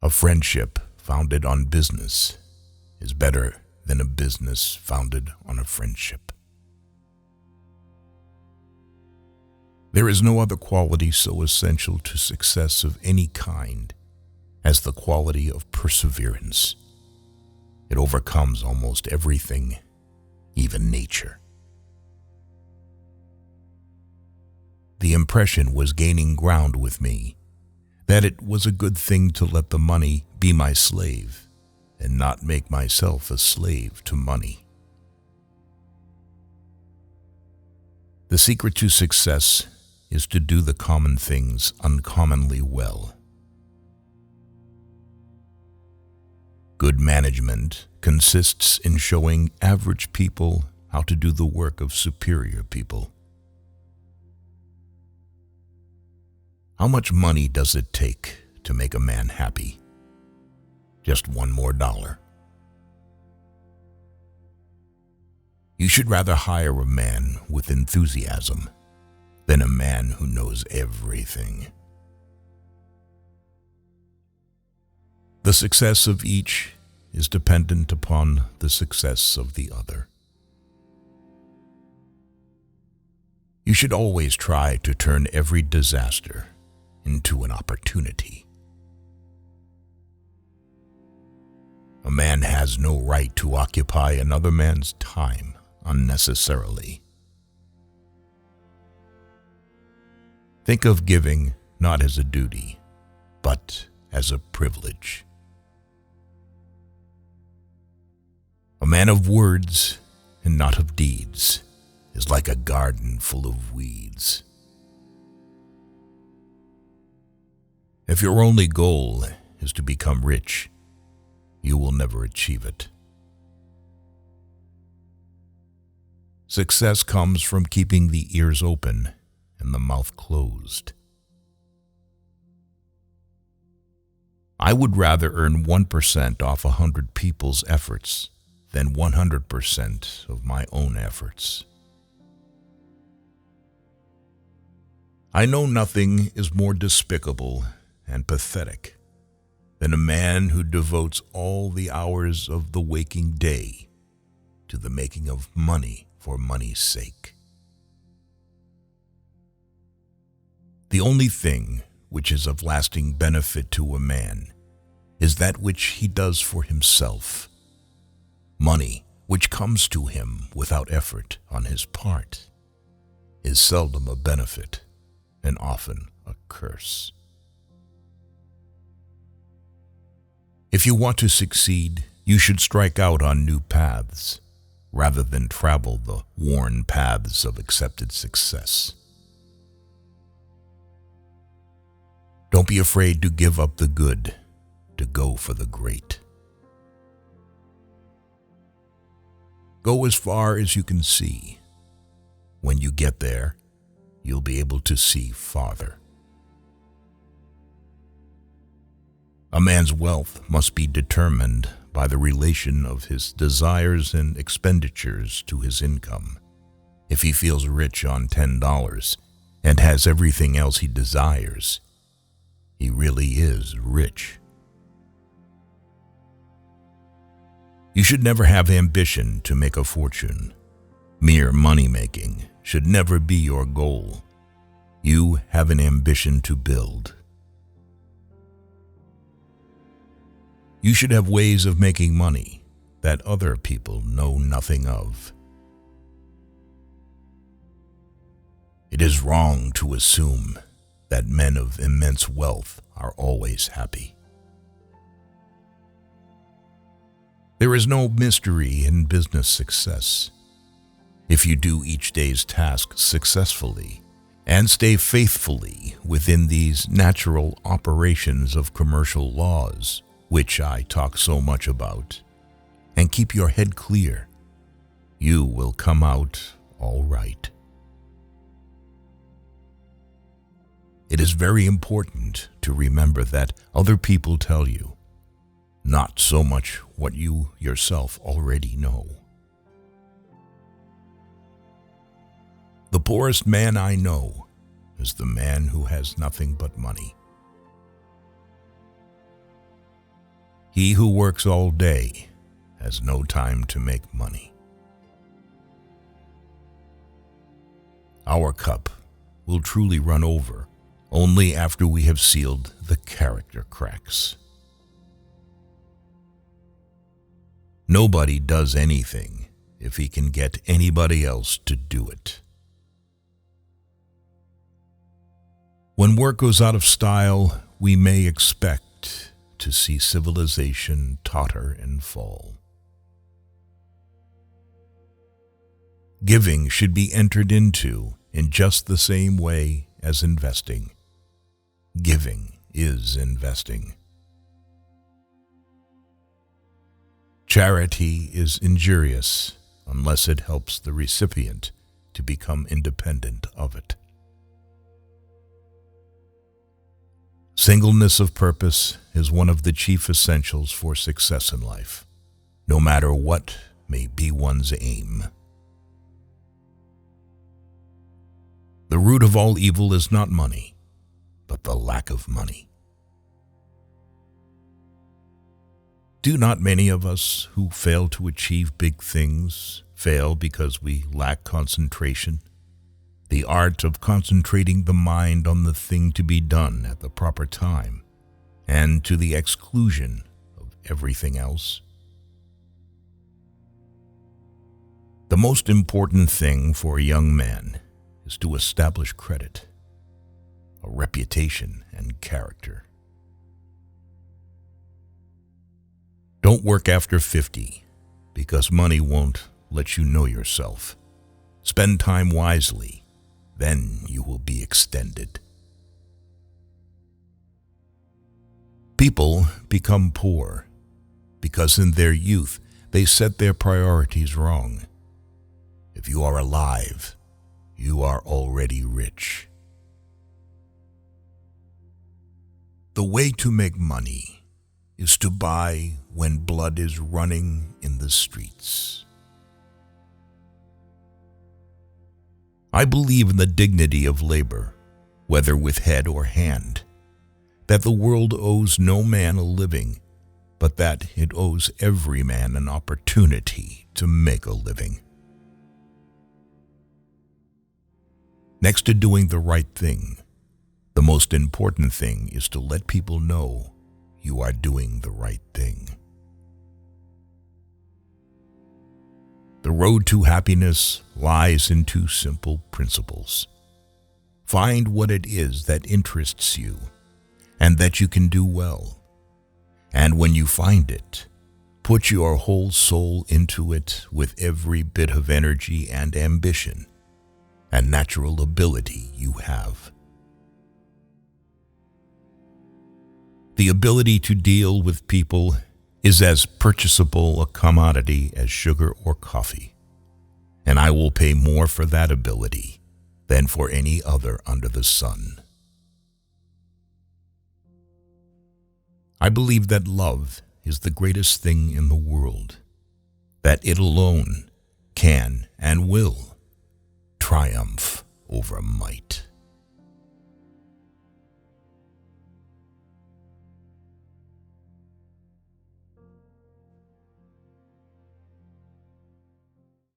A friendship founded on business is better than a business founded on a friendship. There is no other quality so essential to success of any kind as the quality of perseverance. It overcomes almost everything, even nature. The impression was gaining ground with me that it was a good thing to let the money be my slave and not make myself a slave to money. The secret to success is to do the common things uncommonly well. Good management consists in showing average people how to do the work of superior people. How much money does it take to make a man happy? Just $1 more. You should rather hire a man with enthusiasm than a man who knows everything. The success of each is dependent upon the success of the other. You should always try to turn every disaster into an opportunity. A man has no right to occupy another man's time unnecessarily. Think of giving not as a duty, but as a privilege. A man of words and not of deeds is like a garden full of weeds. If your only goal is to become rich, you will never achieve it. Success comes from keeping the ears open and the mouth closed. I would rather earn 1% off 100 people's efforts than 100% of my own efforts. I know nothing is more despicable and pathetic than a man who devotes all the hours of the waking day to the making of money for money's sake. The only thing which is of lasting benefit to a man is that which he does for himself. Money, which comes to him without effort on his part, is seldom a benefit and often a curse. If you want to succeed, you should strike out on new paths rather than travel the worn paths of accepted success. Don't be afraid to give up the good to go for the great. Go as far as you can see. When you get there, you'll be able to see farther. A man's wealth must be determined by the relation of his desires and expenditures to his income. If he feels rich on $10 and has everything else he desires, he really is rich. You should never have ambition to make a fortune. Mere money-making should never be your goal. You have an ambition to build. You should have ways of making money that other people know nothing of. It is wrong to assume that men of immense wealth are always happy. There is no mystery in business success. If you do each day's task successfully and stay faithfully within these natural operations of commercial laws, which I talk so much about, and keep your head clear, you will come out all right. It is very important to remember that other people tell you, not so much what you yourself already know. The poorest man I know is the man who has nothing but money. He who works all day has no time to make money. Our cup will truly run over only after we have sealed the character cracks. Nobody does anything if he can get anybody else to do it. When work goes out of style, we may expect to see civilization totter and fall. Giving should be entered into in just the same way as investing. Giving is investing. Charity is injurious unless it helps the recipient to become independent of it. Singleness of purpose is one of the chief essentials for success in life, no matter what may be one's aim. The root of all evil is not money, but the lack of money. Do not many of us who fail to achieve big things fail because we lack concentration? The art of concentrating the mind on the thing to be done at the proper time, and to the exclusion of everything else. The most important thing for a young man is to establish credit, a reputation, and character. Don't work after 50, because money won't let you know yourself. Spend time wisely, then you will be extended. People become poor because in their youth they set their priorities wrong. If you are alive, you are already rich. The way to make money is to buy when blood is running in the streets. I believe in the dignity of labor, whether with head or hand, that the world owes no man a living, but that it owes every man an opportunity to make a living. Next to doing the right thing, the most important thing is to let people know you are doing the right thing. The road to happiness lies in two simple principles. Find what it is that interests you and that you can do well. And when you find it, put your whole soul into it with every bit of energy and ambition and natural ability you have. The ability to deal with people is as purchasable a commodity as sugar or coffee, and I will pay more for that ability than for any other under the sun. I believe that love is the greatest thing in the world, that it alone can and will triumph over might.